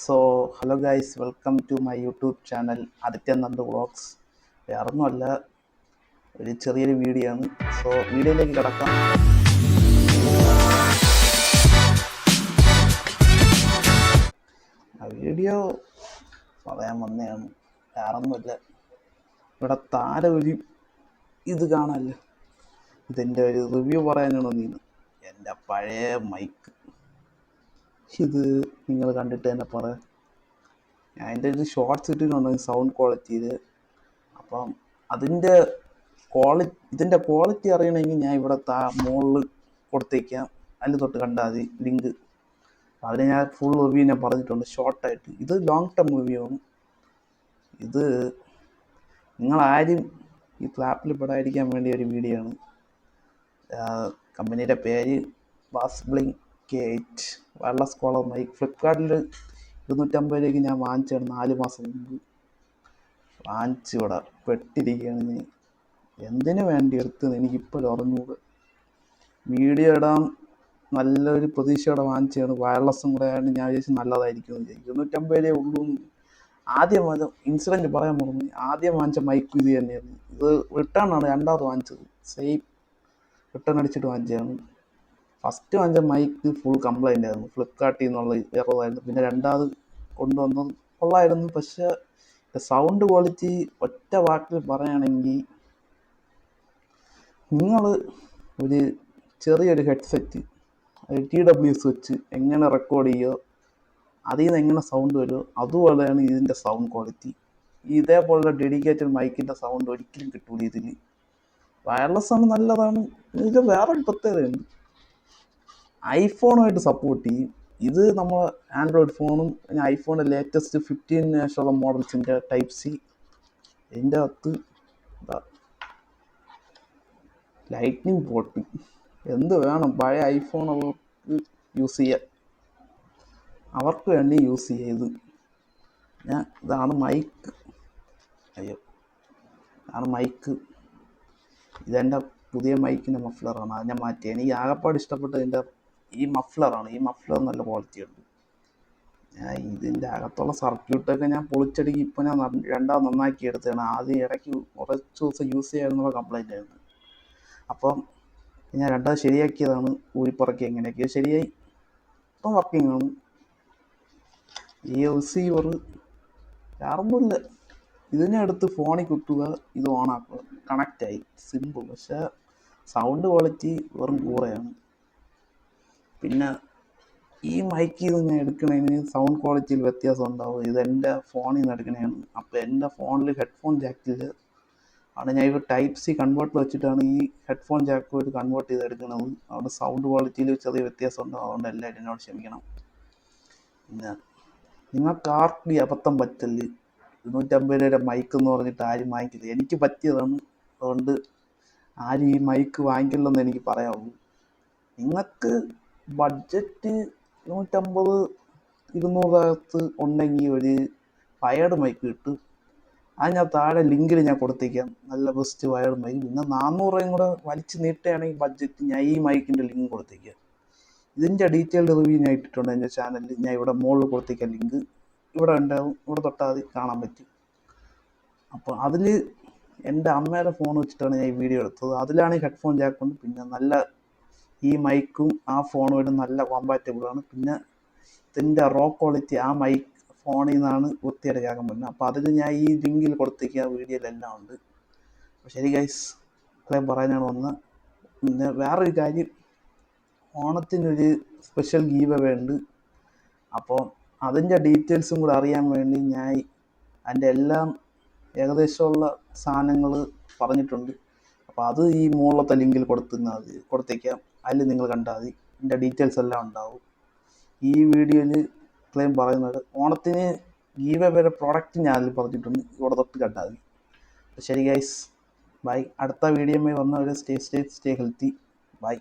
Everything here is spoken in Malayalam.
So hello guys, welcome to my YouTube channel Aditya Nand vlogs. വേറൊന്നുമല്ല, ഒരു ചെറിയൊരു വീഡിയോ ആണ്. സോ വീഡിയോയിലേക്ക് കിടക്കാം. വീഡിയോ പറയാൻ വന്നതാണ്, വേറൊന്നുമില്ല. ഇവിടെ താരൊരു ഇത് കാണാമല്ലോ, ഇതിൻ്റെ ഒരു റിവ്യൂ പറയാനാണോ നീന്ന്. എൻ്റെ പഴയ മൈക്ക് ഇത് നിങ്ങൾ കണ്ടിട്ട് തന്നെ പറയാം. ഞാൻ എൻ്റെ ഒരു ഷോർട്ട്സ് ഇട്ടിട്ടുണ്ട് സൗണ്ട് ക്വാളിറ്റിയിൽ. അപ്പം ഇതിൻ്റെ ക്വാളിറ്റി അറിയണമെങ്കിൽ ഞാൻ ഇവിടെ മുകളിൽ കൊടുത്തേക്കാം, അതിൽ തൊട്ട് കണ്ടാൽ മതി ലിങ്ക്. അതിന് ഞാൻ ഫുൾ റിവ്യൂ ഞാൻ പറഞ്ഞിട്ടുണ്ട് ഷോർട്ടായിട്ട്. ഇത് ലോങ് ടേം റിവ്യൂ ആണ്. ഇത് നിങ്ങളാരും ഈ ക്ലാപ്പിൽ പെടാതിരിക്കാൻ വേണ്ടി ഒരു വീഡിയോ ആണ്. കമ്പനിയുടെ പേര് ബാസ്ബ്ലിങ് K8 വയർലെസ് കോളർ മൈക്ക്. ഫ്ലിപ്കാർട്ടിൽ 250 രൂപയ്ക്ക് ഞാൻ വാങ്ങിച്ചാണ് 4 മാസം മുമ്പ്. വാങ്ങിച്ചിവിടെ പെട്ടിരിക്കുകയാണ്. ഞാൻ എന്തിനു വേണ്ടി എടുത്തത് എനിക്കിപ്പോൾ അറിഞ്ഞൂടെ. വീഡിയോ ഇടാൻ നല്ലൊരു പ്രതീക്ഷയോടെ വാങ്ങിച്ചാണ്. വയർലെസ്സും കൂടെ ആയതുകൊണ്ട് ഞാൻ വിചാരിച്ചു നല്ലതായിരിക്കും എന്ന് വിചാരിക്കും. 250 രൂപ ഉള്ളൂ. ആദ്യം വാങ്ങിച്ച ഇൻസിഡൻറ്റ് പറയാൻ പറഞ്ഞു. ആദ്യം വാങ്ങിച്ച മൈക്ക് ഇത് തന്നെയായിരുന്നു. ഇത് റിട്ടേൺ ആണ് രണ്ടാമത് വാങ്ങിച്ചത്. സെയിം റിട്ടേൺ അടിച്ചിട്ട് വാങ്ങിച്ചതാണ്. ഫസ്റ്റ് വാങ്ങിച്ച മൈക്ക് ഫുൾ കംപ്ലൈൻ്റ് ആയിരുന്നു, ഫ്ലിപ്കാർട്ടിൽ നിന്നുള്ള എററായിരുന്നു. പിന്നെ രണ്ടാമത് കൊണ്ടുവന്നത് കൊള്ളായിരുന്നു. പക്ഷേ സൗണ്ട് ക്വാളിറ്റി ഒറ്റ വാക്കിൽ പറയുകയാണെങ്കിൽ, നിങ്ങൾ ഒരു ചെറിയൊരു ഹെഡ്സെറ്റ് TWS വെച്ച് എങ്ങനെ റെക്കോർഡ് ചെയ്യുമോ, അതിൽ നിന്ന് എങ്ങനെ സൗണ്ട് വരുമോ അതുപോലെയാണ് ഇതിൻ്റെ സൗണ്ട് ക്വാളിറ്റി. ഇതേപോലുള്ള ഡെഡിക്കേറ്റഡ് മൈക്കിൻ്റെ സൗണ്ട് ഒരിക്കലും കിട്ടൂല ഇതിൽ. വയർലെസ് ആണ്, നല്ലതാണ്. ഇത് വേറൊരു പ്രത്യേകതയുണ്ട്, ഐഫോണുമായിട്ട് സപ്പോർട്ട് ചെയ്യും. ഇത് നമ്മൾ ആൻഡ്രോയിഡ് ഫോണും ഐഫോണിൻ്റെ ലേറ്റസ്റ്റ് 15 ശേഷമുള്ള മോഡൽസിൻ്റെ Type-C. ഇതിൻ്റെ അകത്ത് ലൈറ്റ്നിങ് പോർട്ട് എന്ത് വേണം, പഴയ ഐഫോൺ അവർക്ക് യൂസ് ചെയ്യാൻ, അവർക്ക് വേണ്ടി യൂസ് ചെയ്ത്. ഇതാണ് മൈക്ക്. ഇതാണ് മൈക്ക്. ഇതെൻ്റെ പുതിയ മൈക്കിൻ്റെ മഫ്ലറാണ്. അത് ഞാൻ മാറ്റി. എനിക്ക് ആകെപ്പാട് ഇഷ്ടപ്പെട്ടതിൻ്റെ ഈ മഫ്ലറാണ്. ഈ മഫ്ലർ നല്ല ക്വാളിറ്റി ഉണ്ട്. ഇതിൻ്റെ അകത്തുള്ള സർക്യൂട്ടൊക്കെ ഞാൻ പൊളിച്ചടുക്കി ഇപ്പോൾ ഞാൻ രണ്ടാമത് നന്നാക്കി എടുത്തതാണ്. ആദ്യം ഇടയ്ക്ക് കുറച്ച് ദിവസം യൂസ് ചെയ്യാനുള്ള കംപ്ലൈൻ്റ് ആയിരുന്നു. അപ്പം ഞാൻ രണ്ടാമത് ശരിയാക്കിയതാണ്, ഊരിപ്പറക്കി എങ്ങനെയൊക്കെയോ ശരിയായി. ഇപ്പം വർക്കിംഗ് ആണ്. ഈ റിസീവർ വേറൊന്നുമില്ല, ഇതിനെ എടുത്ത് ഫോണിൽ കുത്തുക, ഇത് ഓണാക്കുക, കണക്റ്റായി, സിമ്പിൾ. പക്ഷേ സൗണ്ട് ക്വാളിറ്റി വെറും കൂറയാണ്. പിന്നെ ഈ മൈക്കിൽ നിന്ന് ഞാൻ എടുക്കണതിന് സൗണ്ട് ക്വാളിറ്റിയിൽ വ്യത്യാസം ഉണ്ടാവും. ഇതെൻ്റെ ഫോണിൽ നിന്ന് എടുക്കണതാണ്. അപ്പോൾ എൻ്റെ ഫോണിൽ ഹെഡ്ഫോൺ ജാക്കിൽ ആണ് ഞാൻ ഇപ്പോൾ Type-C കൺവേർട്ടർ വെച്ചിട്ടാണ് ഈ ഹെഡ്ഫോൺ ജാക്കുമായിട്ട് കൺവേർട്ട് ചെയ്ത് എടുക്കുന്നത്. അവിടെ സൗണ്ട് ക്വാളിറ്റിയിൽ ചെറിയ വ്യത്യാസം ഉണ്ടാവും. അതുകൊണ്ട് എല്ലാവരും എന്നോട് ക്ഷമിക്കണം. പിന്നെ നിങ്ങൾക്ക് ആർക്കും ഈ അബദ്ധം പറ്റല്, 250 രൂപയുടെ മൈക്ക് എന്ന് പറഞ്ഞിട്ട് ആരും വാങ്ങിക്കില്ല. എനിക്ക് പറ്റിയതാണ്, അതുകൊണ്ട് ആരും ഈ മൈക്ക് വാങ്ങിക്കില്ലെന്ന് എനിക്ക് പറയാവുള്ളൂ. നിങ്ങൾക്ക് ബഡ്ജറ്റ് 150-200 ഉണ്ടെങ്കിൽ ഒരു വയർഡ് മൈക്ക് കിട്ടും. അത് ഞാൻ താഴെ ലിങ്കിൽ ഞാൻ കൊടുത്തേക്കാം, നല്ല ബെസ്റ്റ് വയർഡ് മൈക്ക്. പിന്നെ 400 രൂപയും കൂടെ വലിച്ച് നീട്ടുകയാണെങ്കിൽ ബഡ്ജറ്റ്, ഞാൻ ഈ മൈക്കിൻ്റെ ലിങ്ക് കൊടുത്തേക്കാം. ഇതിൻ്റെ ഡീറ്റെയിൽഡ് റിവ്യൂ ഞാൻ ഇട്ടിട്ടുണ്ട് എൻ്റെ ചാനലിൽ. ഞാൻ ഇവിടെ മുകളിൽ കൊടുത്തേക്കാം ലിങ്ക്. ഇവിടെ ഉണ്ടാവും, ഇവിടെ തൊട്ടാൽ മതി, കാണാൻ പറ്റും. അപ്പോൾ അതിൽ എൻ്റെ അമ്മയുടെ ഫോൺ വെച്ചിട്ടാണ് ഞാൻ ഈ വീഡിയോ എടുത്തത്. അതിലാണ് ഈ ഹെഡ്ഫോൺ ജാക്കുണ്ട്. പിന്നെ നല്ല ഈ മൈക്കും ആ ഫോണുമായിട്ട് നല്ല കോമ്പാറ്റബിളാണ്. പിന്നെ ഇതിൻ്റെ റോ ക്വാളിറ്റി ആ മൈക്ക് ഫോണിൽ നിന്നാണ് വൃത്തിയെടുക്കാൻ പറ്റുന്നത്. അപ്പോൾ അതിൽ ഞാൻ ഈ ലിങ്കിൽ കൊടുത്തേക്കുക, വീഡിയോയിലെല്ലാം ഉണ്ട്. അപ്പോൾ ശരി ഗൈസ്, ഇത്രയും പറയാനാണ് വന്നത്. പിന്നെ വേറൊരു കാര്യം, ഓണത്തിനൊരു സ്പെഷ്യൽ ഗീവ് അവേ ഉണ്ട്. അപ്പോൾ അതിൻ്റെ ഡീറ്റെയിൽസും കൂടെ അറിയാൻ വേണ്ടി ഞാൻ അതിൻ്റെ എല്ലാം ഏകദേശമുള്ള സാധനങ്ങൾ പറഞ്ഞിട്ടുണ്ട്. അപ്പോൾ അത് ഈ മുകളിലത്തെ ലിങ്കിൽ കൊടുത്തേക്കാം, അതിൽ നിങ്ങൾ കണ്ടാൽ മതി. ഇതിൻ്റെ ഡീറ്റെയിൽസ് എല്ലാം ഉണ്ടാവും. ഈ വീഡിയോയിൽ ഇത്രയും പറയുന്നത്, ഓണത്തിന് ഗീവ് അവേ പ്രോഡക്റ്റ് ഞാൻ അതിൽ പറഞ്ഞിട്ടുണ്ട്, ഇവിടെ തൊട്ട് കണ്ടാൽ മതി. ശരി ഗൈസ്, ബൈ. അടുത്ത വീഡിയോയുമായി വന്നവരെ സ്റ്റേ ഹെൽത്തി. ബൈ.